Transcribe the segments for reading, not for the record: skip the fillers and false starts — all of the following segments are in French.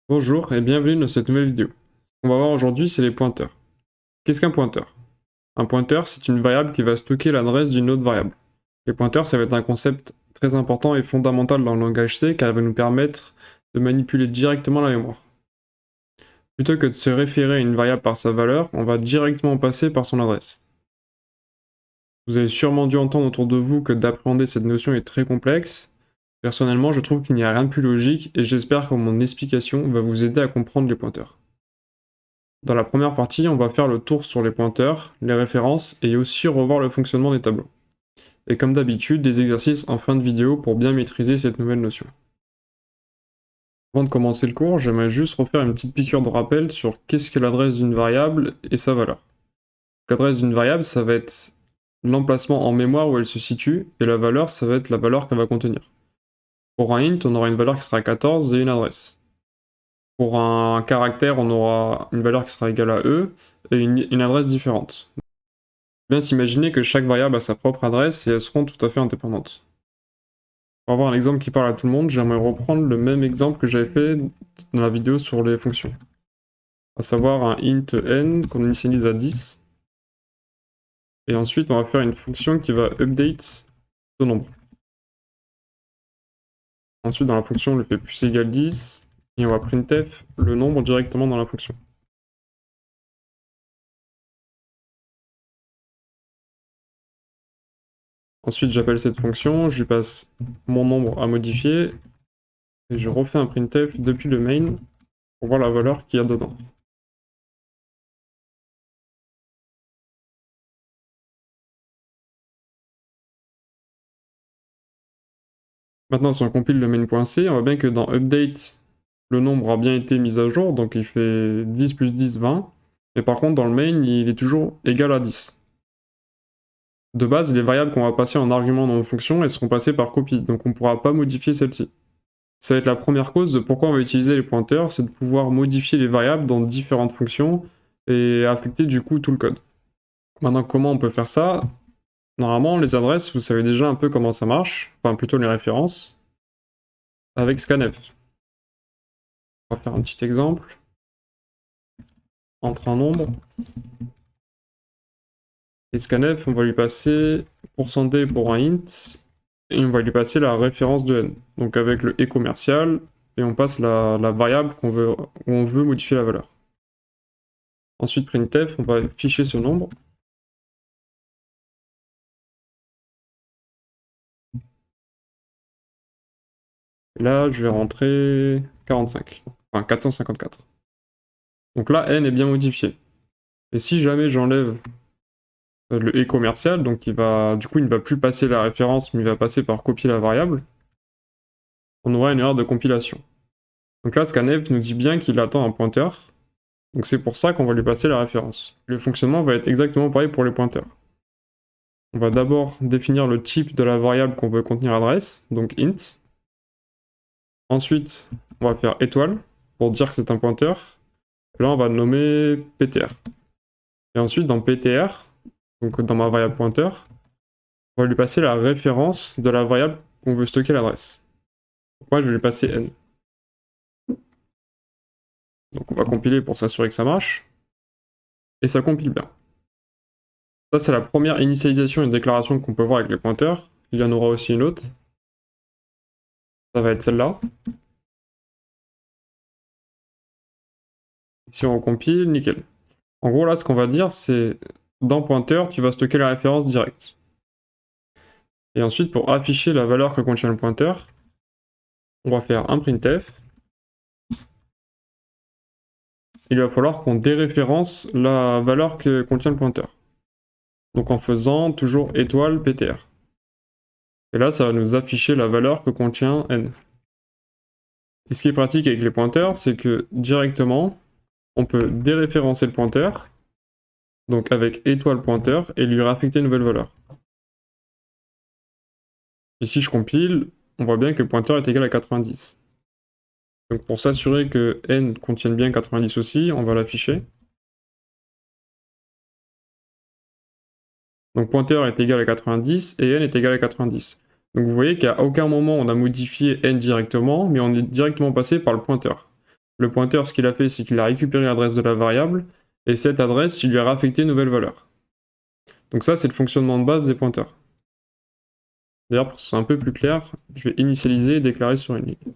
Bonjour et bienvenue dans cette nouvelle vidéo. Ce qu'on va voir aujourd'hui, c'est les pointeurs. Qu'est-ce qu'un pointeur? Un pointeur, c'est une variable qui va stocker l'adresse d'une autre variable. Les pointeurs, ça va être un concept très important et fondamental dans le langage C car il va nous permettre de manipuler directement la mémoire. Plutôt que de se référer à une variable par sa valeur, on va directement passer par son adresse. Vous avez sûrement dû entendre autour de vous que d'appréhender cette notion est très complexe. Personnellement, je trouve qu'il n'y a rien de plus logique et j'espère que mon explication va vous aider à comprendre les pointeurs. Dans la première partie, on va faire le tour sur les pointeurs, les références et aussi revoir le fonctionnement des tableaux. Et comme d'habitude, des exercices en fin de vidéo pour bien maîtriser cette nouvelle notion. Avant de commencer le cours, j'aimerais juste refaire une petite piqûre de rappel sur qu'est-ce que l'adresse d'une variable et sa valeur. L'adresse d'une variable, ça va être l'emplacement en mémoire où elle se situe, et la valeur, ça va être la valeur qu'elle va contenir. Pour un int, on aura une valeur qui sera 14 et une adresse. Pour un caractère, on aura une valeur qui sera égale à E et une adresse différente. Bien s'imaginer que chaque variable a sa propre adresse et elles seront tout à fait indépendantes. Pour avoir un exemple qui parle à tout le monde, j'aimerais reprendre le même exemple que j'avais fait dans la vidéo sur les fonctions. À savoir un int n qu'on initialise à 10. Et ensuite, on va faire une fonction qui va update ce nombre. Ensuite, dans la fonction, on le fait plus égal 10. Et on va printf le nombre directement dans la fonction. Ensuite, j'appelle cette fonction, je lui passe mon nombre à modifier. Et je refais un printf depuis le main pour voir la valeur qu'il y a dedans. Maintenant, si on compile le main.c, on voit bien que dans update, le nombre a bien été mis à jour, donc il fait 10 plus 10, 20. Mais par contre, dans le main, il est toujours égal à 10. De base, les variables qu'on va passer en argument dans nos fonctions, elles seront passées par copie, donc on ne pourra pas modifier celle-ci. Ça va être la première cause de pourquoi on va utiliser les pointeurs, c'est de pouvoir modifier les variables dans différentes fonctions et affecter du coup tout le code. Maintenant, comment on peut faire ça? Normalement, les adresses, vous savez déjà un peu comment ça marche, enfin plutôt les références, avec scanf. On va faire un petit exemple. Entre un nombre. Et scanf, on va lui passer %d pour un int, et on va lui passer la référence de n. Donc avec le et commercial, et on passe la variable où on veut modifier la valeur. Ensuite, printf, on va afficher ce nombre. Et là, je vais rentrer 45, enfin 454. Donc là, n est bien modifié. Et si jamais j'enlève le et commercial, donc du coup il ne va plus passer la référence, mais il va passer par copier la variable, on aura une erreur de compilation. Donc là, scanf nous dit bien qu'il attend un pointeur, donc c'est pour ça qu'on va lui passer la référence. Le fonctionnement va être exactement pareil pour les pointeurs. On va d'abord définir le type de la variable qu'on veut contenir l'adresse, donc int. Ensuite, on va faire étoile pour dire que c'est un pointeur. Et là, on va le nommer ptr. Et ensuite, dans ptr, donc dans ma variable pointeur, on va lui passer la référence de la variable qu'on veut stocker l'adresse. Moi, je vais lui passer n. Donc on va compiler pour s'assurer que ça marche. Et ça compile bien. Ça, c'est la première initialisation et déclaration qu'on peut voir avec les pointeurs. Il y en aura aussi une autre. Ça va être celle-là. Si on compile, nickel. En gros, là, ce qu'on va dire, c'est dans pointeur, tu vas stocker la référence directe. Et ensuite, pour afficher la valeur que contient le pointeur, on va faire un printf. Il va falloir qu'on déréférence la valeur que contient le pointeur. Donc en faisant toujours étoile ptr. Et là, ça va nous afficher la valeur que contient n. Et ce qui est pratique avec les pointeurs, c'est que directement, on peut déréférencer le pointeur, donc avec étoile pointeur, et lui réaffecter une nouvelle valeur. Et si je compile, on voit bien que le pointeur est égal à 90. Donc pour s'assurer que n contienne bien 90 aussi, on va l'afficher. Donc pointeur est égal à 90 et n est égal à 90. Donc vous voyez qu'à aucun moment on a modifié n directement, mais on est directement passé par le pointeur. Le pointeur, ce qu'il a fait, c'est qu'il a récupéré l'adresse de la variable, et cette adresse, il lui a réaffecté une nouvelle valeur. Donc ça, c'est le fonctionnement de base des pointeurs. D'ailleurs, pour que ce soit un peu plus clair, je vais initialiser et déclarer sur une ligne.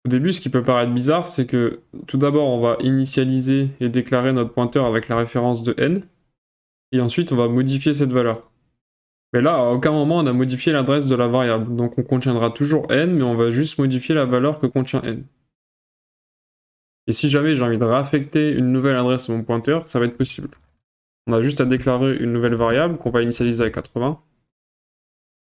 Au début, ce qui peut paraître bizarre, c'est que tout d'abord, on va initialiser et déclarer notre pointeur avec la référence de n, et ensuite, on va modifier cette valeur. Mais là, à aucun moment, on a modifié l'adresse de la variable, donc on contiendra toujours n, mais on va juste modifier la valeur que contient n. Et si jamais j'ai envie de réaffecter une nouvelle adresse à mon pointeur, ça va être possible. On a juste à déclarer une nouvelle variable qu'on va initialiser à 80.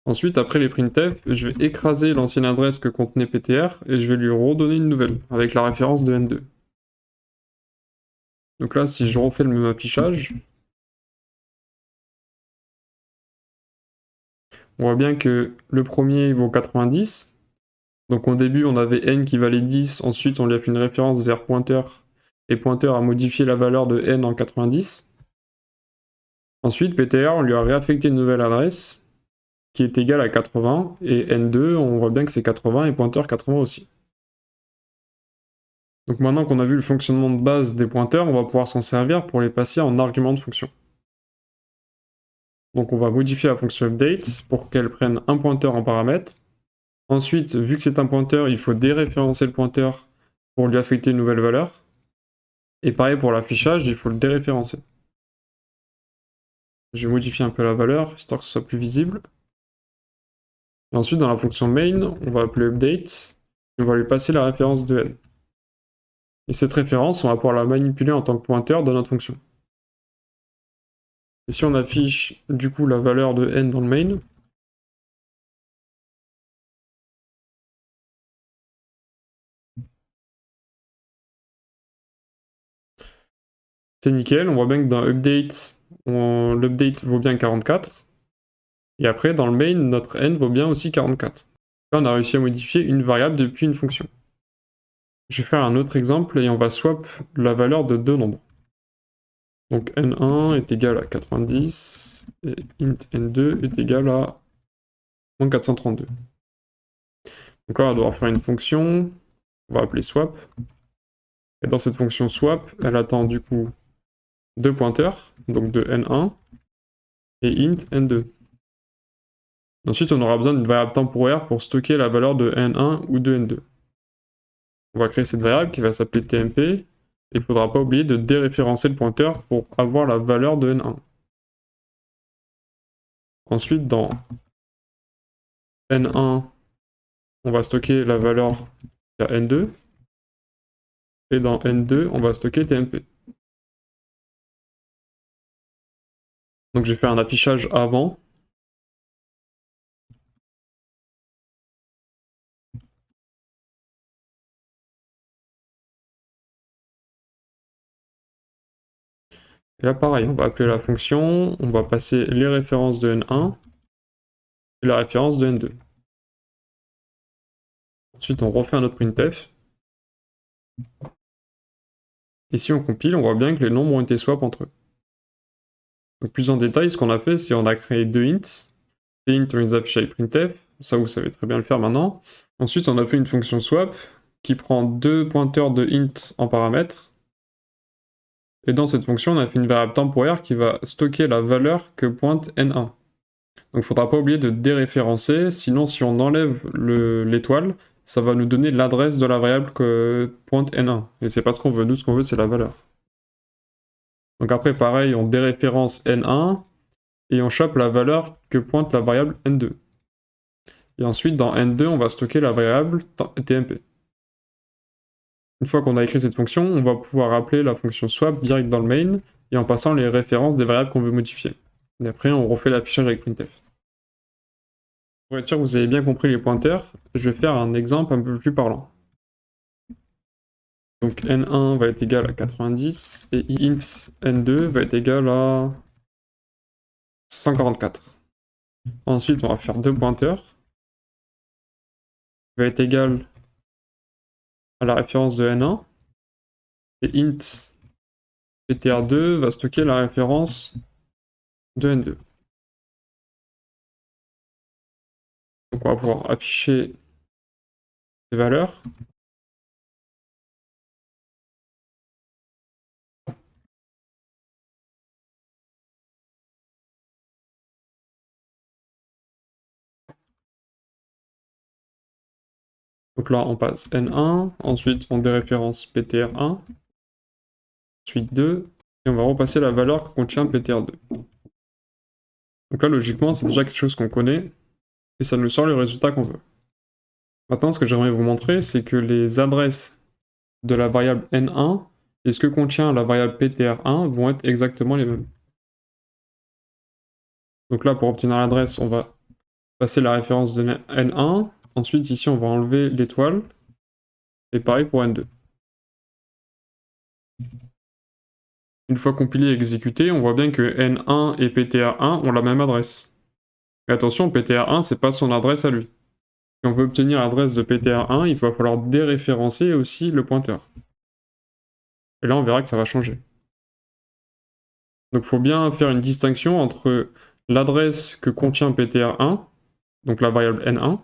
Ensuite, après les printf, je vais écraser l'ancienne adresse que contenait ptr et je vais lui redonner une nouvelle avec la référence de n2. Donc là, si je refais le même affichage, on voit bien que le premier vaut 90. Donc au début, on avait n qui valait 10, ensuite on lui a fait une référence vers pointeur, et pointeur a modifié la valeur de n en 90. Ensuite, ptr, on lui a réaffecté une nouvelle adresse, qui est égale à 80, et n2, on voit bien que c'est 80, et pointeur 80 aussi. Donc maintenant qu'on a vu le fonctionnement de base des pointeurs, on va pouvoir s'en servir pour les passer en arguments de fonction. Donc on va modifier la fonction update pour qu'elle prenne un pointeur en paramètre. Ensuite, vu que c'est un pointeur, il faut déréférencer le pointeur pour lui affecter une nouvelle valeur. Et pareil pour l'affichage, il faut le déréférencer. Je vais modifier un peu la valeur, histoire que ce soit plus visible. Et ensuite, dans la fonction main, on va appeler update, et on va lui passer la référence de n. Et cette référence, on va pouvoir la manipuler en tant que pointeur dans notre fonction. Et si on affiche du coup la valeur de n dans le main, c'est nickel, on voit bien que dans update, l'update vaut bien 44. Et après, dans le main, notre n vaut bien aussi 44. Là, on a réussi à modifier une variable depuis une fonction. Je vais faire un autre exemple et on va swap la valeur de deux nombres. Donc n1 est égal à 90 et int n2 est égal à 432. Donc là, on va devoir faire une fonction, on va appeler swap. Et dans cette fonction swap, elle attend du coup deux pointeurs, donc de n1 et int n2. Ensuite, on aura besoin d'une variable temporaire pour stocker la valeur de n1 ou de n2. On va créer cette variable qui va s'appeler tmp, et il ne faudra pas oublier de déréférencer le pointeur pour avoir la valeur de n1. Ensuite, dans n1, on va stocker la valeur à n2, et dans n2, on va stocker tmp. Donc j'ai fait un affichage avant. Et là pareil, on va appeler la fonction, on va passer les références de n1 et la référence de n2. Ensuite on refait un autre printf. Et si on compile, on voit bien que les nombres ont été swap entre eux. Donc plus en détail, ce qu'on a fait, c'est on a créé deux ints. Et int on les affiche avec printf, ça vous savez très bien le faire maintenant. Ensuite on a fait une fonction swap qui prend deux pointeurs de int en paramètres. Et dans cette fonction, on a fait une variable temporaire qui va stocker la valeur que pointe n1. Donc il ne faudra pas oublier de déréférencer, sinon si on enlève l'étoile, ça va nous donner l'adresse de la variable que pointe n1. Et c'est pas ce qu'on veut, nous ce qu'on veut c'est la valeur. Donc après pareil, on déréférence n1 et on chope la valeur que pointe la variable n2. Et ensuite dans n2, on va stocker la variable tmp. Une fois qu'on a écrit cette fonction, on va pouvoir appeler la fonction swap direct dans le main et en passant les références des variables qu'on veut modifier. Et après, on refait l'affichage avec printf. Pour être sûr que vous avez bien compris les pointeurs, je vais faire un exemple un peu plus parlant. Donc n1 va être égal à 90 et int n2 va être égal à 144. Ensuite, on va faire deux pointeurs qui va être égal à la référence de n1 et int ptr2 va stocker la référence de n2. Donc on va pouvoir afficher les valeurs. Donc là, on passe N1, ensuite on déréférence PTR1, ensuite 2, et on va repasser la valeur que contient PTR2. Donc là, logiquement, c'est déjà quelque chose qu'on connaît, et ça nous sort le résultat qu'on veut. Maintenant, ce que j'aimerais vous montrer, c'est que les adresses de la variable N1 et ce que contient la variable PTR1 vont être exactement les mêmes. Donc là, pour obtenir l'adresse, on va passer la référence de N1, ensuite ici on va enlever l'étoile, et pareil pour N2. Une fois compilé et exécuté, on voit bien que N1 et PTR1 ont la même adresse. Mais attention, PTR1, c'est pas son adresse à lui. Si on veut obtenir l'adresse de PTR1, il va falloir déréférencer aussi le pointeur. Et là, on verra que ça va changer. Donc il faut bien faire une distinction entre l'adresse que contient PTR1, donc la variable N1,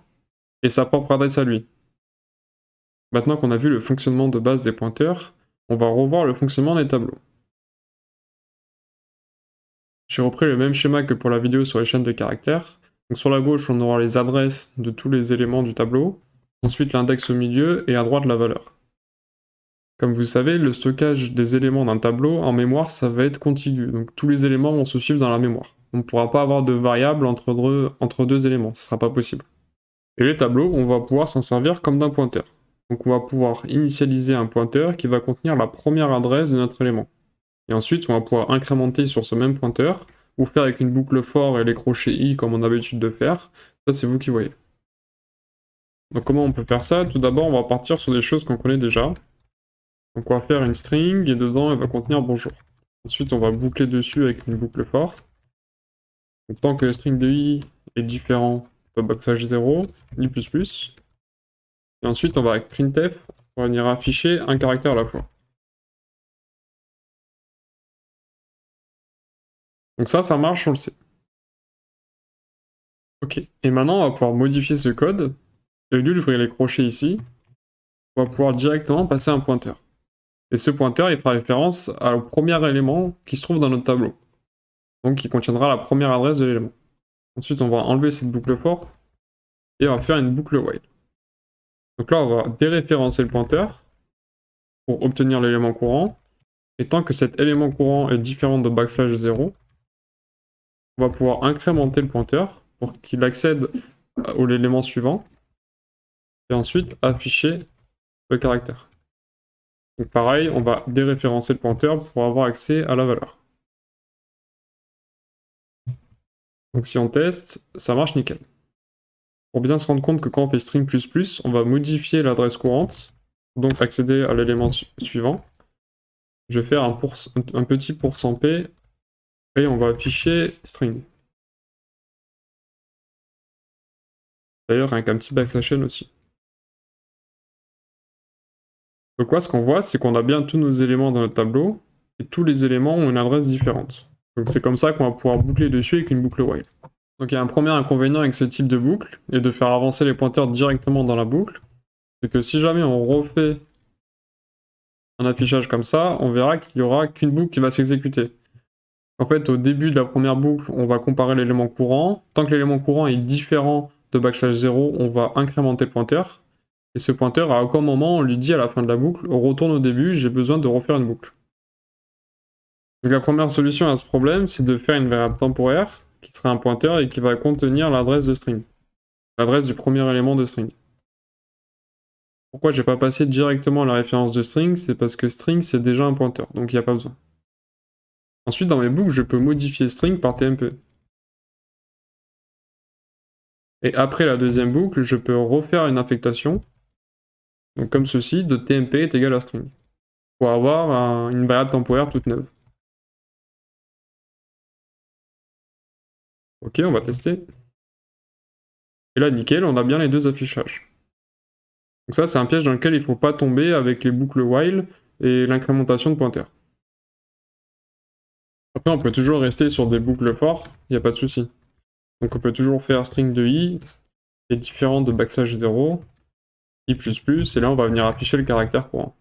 et sa propre adresse à lui. Maintenant qu'on a vu le fonctionnement de base des pointeurs, on va revoir le fonctionnement des tableaux. J'ai repris le même schéma que pour la vidéo sur les chaînes de caractères. Donc sur la gauche, on aura les adresses de tous les éléments du tableau, ensuite l'index au milieu et à droite la valeur. Comme vous savez, le stockage des éléments d'un tableau en mémoire, ça va être contigu, donc tous les éléments vont se suivre dans la mémoire. On ne pourra pas avoir de variable entre deux éléments, ce ne sera pas possible. Et les tableaux, on va pouvoir s'en servir comme d'un pointeur. Donc on va pouvoir initialiser un pointeur qui va contenir la première adresse de notre élément. Et ensuite, on va pouvoir incrémenter sur ce même pointeur, ou faire avec une boucle for et les crochets i comme on a l'habitude de faire. Ça, c'est vous qui voyez. Donc comment on peut faire ça? Tout d'abord, on va partir sur des choses qu'on connaît déjà. Donc on va faire une string, et dedans, elle va contenir bonjour. Ensuite, on va boucler dessus avec une boucle for. Donc tant que le string de i est différent de backslash 0, i++. Et ensuite, on va avec printf, on va venir afficher un caractère à la fois. Donc ça marche, on le sait. Ok, et maintenant on va pouvoir modifier ce code, et au lieu d'ouvrir les crochets ici, on va pouvoir directement passer un pointeur. Et ce pointeur, il fera référence au premier élément qui se trouve dans notre tableau. Donc qui contiendra la première adresse de l'élément. Ensuite, on va enlever cette boucle for, et on va faire une boucle while. Donc là, on va déréférencer le pointeur, pour obtenir l'élément courant, et tant que cet élément courant est différent de backslash 0, on va pouvoir incrémenter le pointeur pour qu'il accède à l'élément suivant, et ensuite afficher le caractère. Donc pareil, on va déréférencer le pointeur pour avoir accès à la valeur. Donc si on teste, ça marche nickel. Pour bien se rendre compte que quand on fait string++, on va modifier l'adresse courante, donc accéder à l'élément suivant. Je vais faire un petit %p, et on va afficher string. D'ailleurs, avec un petit backslash n aussi. Donc là, ce qu'on voit, c'est qu'on a bien tous nos éléments dans notre tableau, et tous les éléments ont une adresse différente. Donc c'est comme ça qu'on va pouvoir boucler dessus avec une boucle while. Donc il y a un premier inconvénient avec ce type de boucle, et de faire avancer les pointeurs directement dans la boucle, c'est que si jamais on refait un affichage comme ça, on verra qu'il n'y aura qu'une boucle qui va s'exécuter. En fait, au début de la première boucle, on va comparer l'élément courant. Tant que l'élément courant est différent de backslash 0, on va incrémenter le pointeur. Et ce pointeur, à aucun moment, on lui dit à la fin de la boucle, retourne au début, j'ai besoin de refaire une boucle. Donc la première solution à ce problème, c'est de faire une variable temporaire, qui sera un pointeur et qui va contenir l'adresse de string. L'adresse du premier élément de string. Pourquoi j'ai pas passé directement la référence de string? C'est parce que string, c'est déjà un pointeur, donc il n'y a pas besoin. Ensuite, dans mes boucles, je peux modifier string par tmp. Et après la deuxième boucle, je peux refaire une affectation, donc comme ceci, de tmp est égal à string, pour avoir une variable temporaire toute neuve. Ok, on va tester. Et là, nickel, on a bien les deux affichages. Donc ça, c'est un piège dans lequel il ne faut pas tomber avec les boucles while et l'incrémentation de pointeurs. Après, on peut toujours rester sur des boucles for, il n'y a pas de souci. Donc on peut toujours faire string de i est différent de backslash 0, i++, et là on va venir afficher le caractère courant.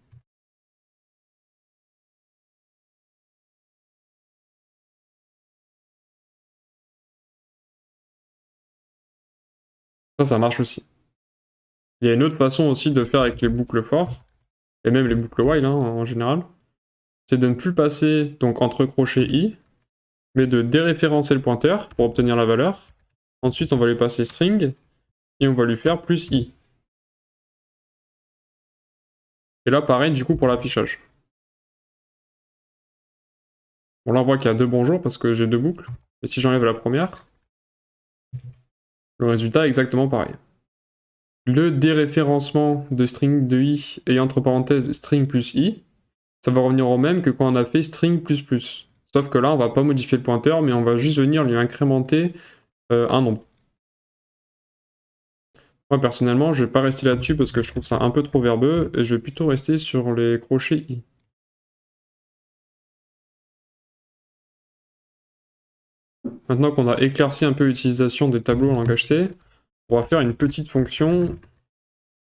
Ça marche aussi. Il y a une autre façon aussi de faire avec les boucles for, et même les boucles while hein, en général, c'est de ne plus passer donc entre crochets i, mais de déréférencer le pointeur pour obtenir la valeur. Ensuite, on va lui passer string, et on va lui faire plus i. Et là, pareil, du coup, pour l'affichage. Bon, là, on voit qu'il y a deux bonjours parce que j'ai deux boucles. Et si j'enlève la première, le résultat est exactement pareil. Le déréférencement de string de i et entre parenthèses string plus i, ça va revenir au même que quand on a fait string plus plus. Sauf que là, on va pas modifier le pointeur, mais on va juste venir lui incrémenter un nombre. Moi, personnellement, je vais pas rester là-dessus parce que je trouve ça un peu trop verbeux, et je vais plutôt rester sur les crochets i. Maintenant qu'on a éclairci un peu l'utilisation des tableaux en langage C, on va faire une petite fonction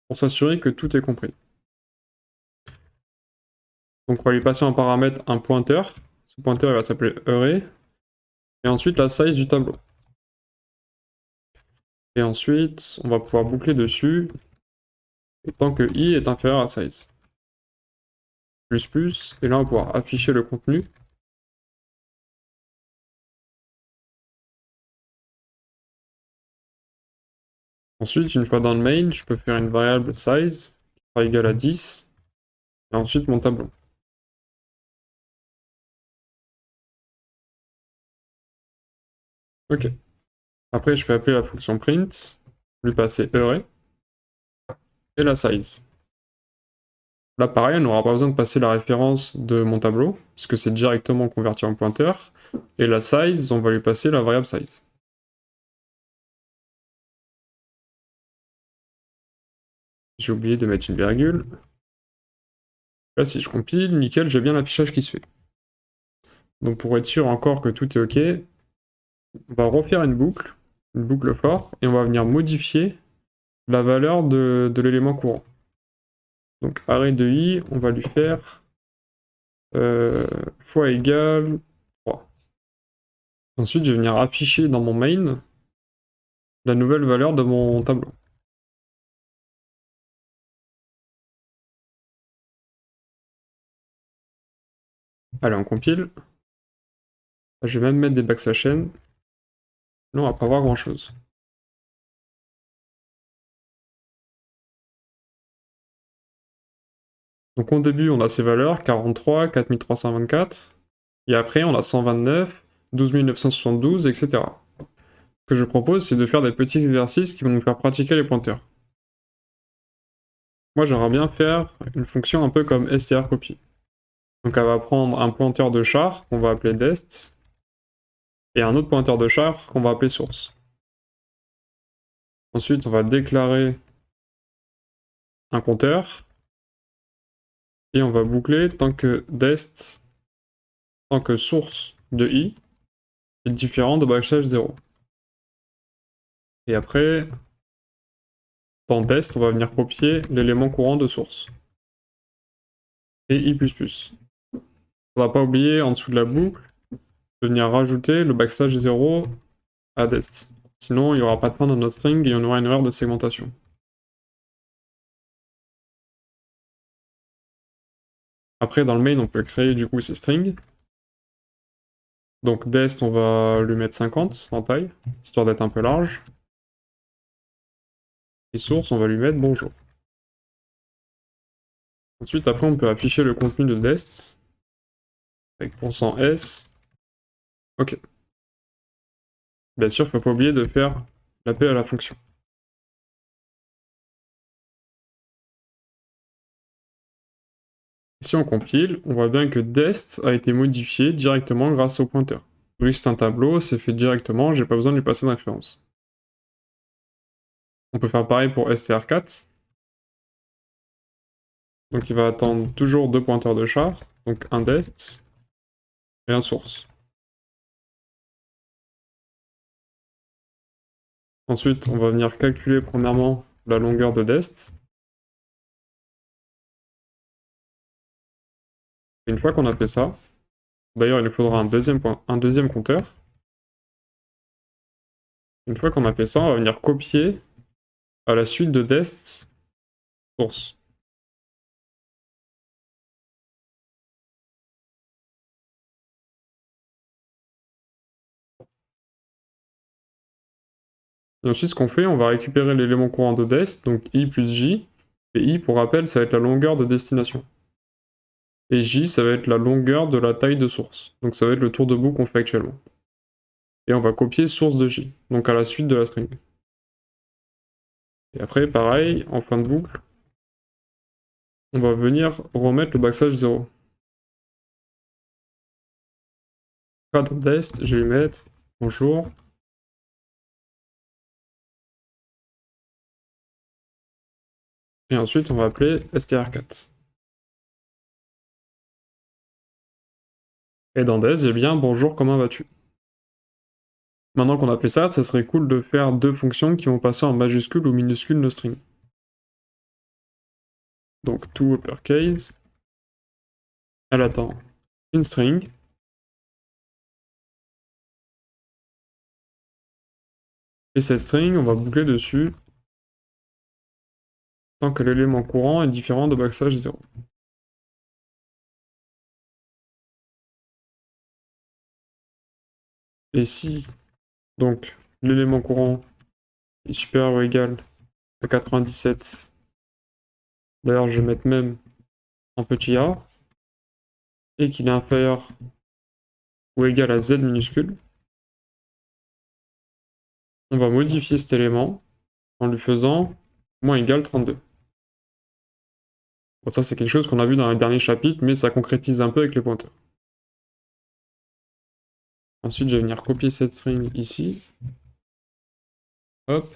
pour s'assurer que tout est compris. Donc on va lui passer en paramètre un pointeur. Ce pointeur il va s'appeler array. Et ensuite la size du tableau. Et ensuite, on va pouvoir boucler dessus tant que i est inférieur à size. Plus plus, et là on va pouvoir afficher le contenu. Ensuite, une fois dans le main, je peux faire une variable size qui sera égale à 10. Et ensuite mon tableau. Ok. Après, je peux appeler la fonction print, lui passer array, et la size. Là, pareil, on n'aura pas besoin de passer la référence de mon tableau, puisque c'est directement converti en pointeur. Et la size, on va lui passer la variable size. J'ai oublié de mettre une virgule. Là, si je compile, nickel, j'ai bien l'affichage qui se fait. Donc pour être sûr encore que tout est OK, on va refaire une boucle for, et on va venir modifier la valeur de l'élément courant. Donc array de i, on va lui faire fois égale 3. Ensuite, je vais venir afficher dans mon main la nouvelle valeur de mon tableau. Allez, on compile. Je vais même mettre des backslash n. Là, on va pas voir grand chose. Donc au début, on a ces valeurs 43, 4324. Et après, on a 129, 12 972, etc. Ce que je propose, c'est de faire des petits exercices qui vont nous faire pratiquer les pointeurs. Moi, j'aimerais bien faire une fonction un peu comme strcopy. Donc elle va prendre un pointeur de char qu'on va appeler dest, et un autre pointeur de char qu'on va appeler source. Ensuite, on va déclarer un compteur, et on va boucler tant que dest, tant que source de i est différent de backslash 0. Et après, dans dest, on va venir copier l'élément courant de source. Et i++. On va pas oublier, en dessous de la boucle, de venir rajouter le backslash 0 à dest. Sinon, il n'y aura pas de fin dans notre string et on aura une erreur de segmentation. Après, dans le main, on peut créer du coup ces strings. Donc dest, on va lui mettre 50 en taille, histoire d'être un peu large. Et source, on va lui mettre bonjour. Ensuite, après, on peut afficher le contenu de dest avec %s. Ok. Bien sûr, il ne faut pas oublier de faire l'appel à la fonction. Si on compile, on voit bien que dest a été modifié directement grâce au pointeur. Vu que c'est un tableau, c'est fait directement, j'ai pas besoin de lui passer de référence. On peut faire pareil pour str4. Donc il va attendre toujours deux pointeurs de char, donc un dest et un source. Ensuite, on va venir calculer premièrement la longueur de dest. Et une fois qu'on a fait ça, d'ailleurs il nous faudra un deuxième compteur. Une fois qu'on a fait ça, on va venir copier à la suite de dest source. Et ensuite, ce qu'on fait, on va récupérer l'élément courant de dest, donc i plus j, et i, pour rappel, ça va être la longueur de destination. Et j, ça va être la longueur de la taille de source. Donc ça va être le tour de boucle qu'on fait actuellement. Et on va copier source de j, donc à la suite de la string. Et après, pareil, en fin de boucle, on va venir remettre le backslash 0. Cadre dest, je vais mettre bonjour. Et ensuite, on va appeler str4. Et dans des, j'ai bien bonjour, comment vas-tu? Maintenant qu'on a fait ça, ça serait cool de faire deux fonctions qui vont passer en majuscule ou minuscule nos strings. Donc to uppercase, elle attend une string. Et cette string, on va boucler dessus tant que l'élément courant est différent de backslash 0. Et si donc l'élément courant est supérieur ou égal à 97, d'ailleurs je vais mettre même en petit a, et qu'il est inférieur ou égal à z minuscule, on va modifier cet élément en lui faisant moins égal 32. Bon, ça c'est quelque chose qu'on a vu dans les derniers chapitres, mais ça concrétise un peu avec les pointeurs. Ensuite, je vais venir copier cette string ici. Hop.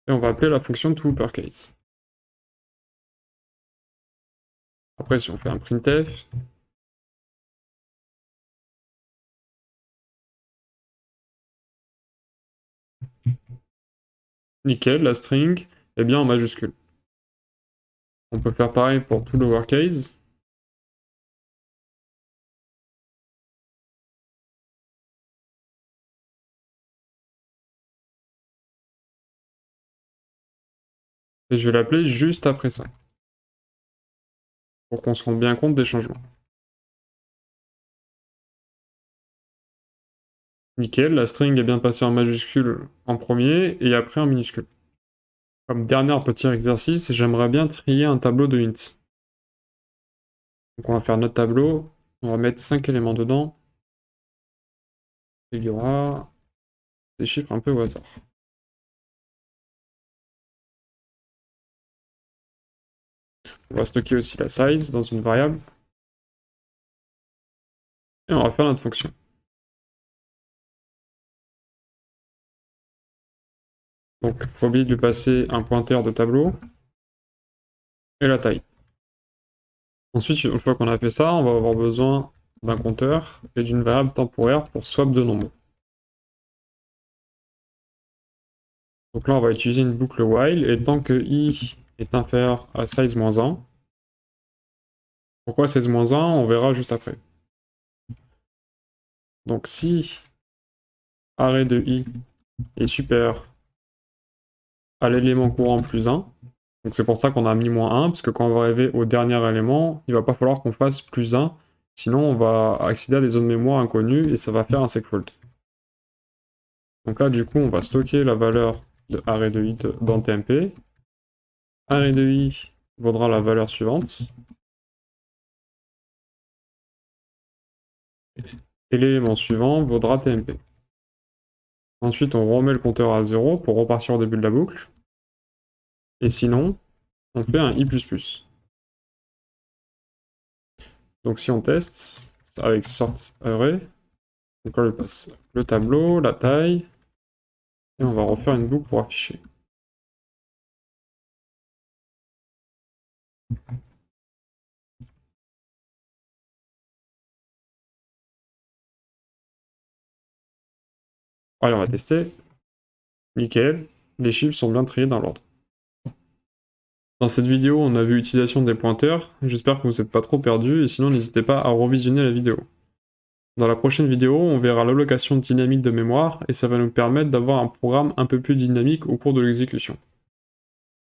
Et on va appeler la fonction toUpperCase. Après, si on fait un printf, nickel, la string est bien en majuscule. On peut faire pareil pour tout lowercase. Et je vais l'appeler juste après ça. Pour qu'on se rende bien compte des changements. Nickel, la string est bien passée en majuscule en premier et après en minuscule. Comme dernier petit exercice, j'aimerais bien trier un tableau de int. Donc on va faire notre tableau, on va mettre 5 éléments dedans. Il y aura des chiffres un peu au hasard. On va stocker aussi la size dans une variable. Et on va faire notre fonction. Donc, il faut oublier de lui passer un pointeur de tableau et la taille. Ensuite, une fois qu'on a fait ça, on va avoir besoin d'un compteur et d'une variable temporaire pour swap de nombres. Donc là, on va utiliser une boucle while, et tant que i est inférieur à size-1, pourquoi size-1? On verra juste après. Donc si arrêt de i est supérieur à l'élément courant plus 1, donc c'est pour ça qu'on a mis -1, parce que quand on va arriver au dernier élément, il va pas falloir qu'on fasse plus 1, sinon on va accéder à des zones mémoire inconnues et ça va faire un segfault. Donc là, du coup, on va stocker la valeur de arrêt de i dans tmp. Arrêt de i vaudra la valeur suivante. Et l'élément suivant vaudra tmp. Ensuite, on remet le compteur à 0 pour repartir au début de la boucle. Et sinon, on fait un i++. Donc si on teste, avec sortArray, donc là, on passe le tableau, la taille, et on va refaire une boucle pour afficher. Allez, on va tester. Nickel, les chiffres sont bien triés dans l'ordre. Dans cette vidéo, on a vu l'utilisation des pointeurs. J'espère que vous n'êtes pas trop perdu, et sinon n'hésitez pas à revisionner la vidéo. Dans la prochaine vidéo, on verra l'allocation dynamique de mémoire et ça va nous permettre d'avoir un programme un peu plus dynamique au cours de l'exécution.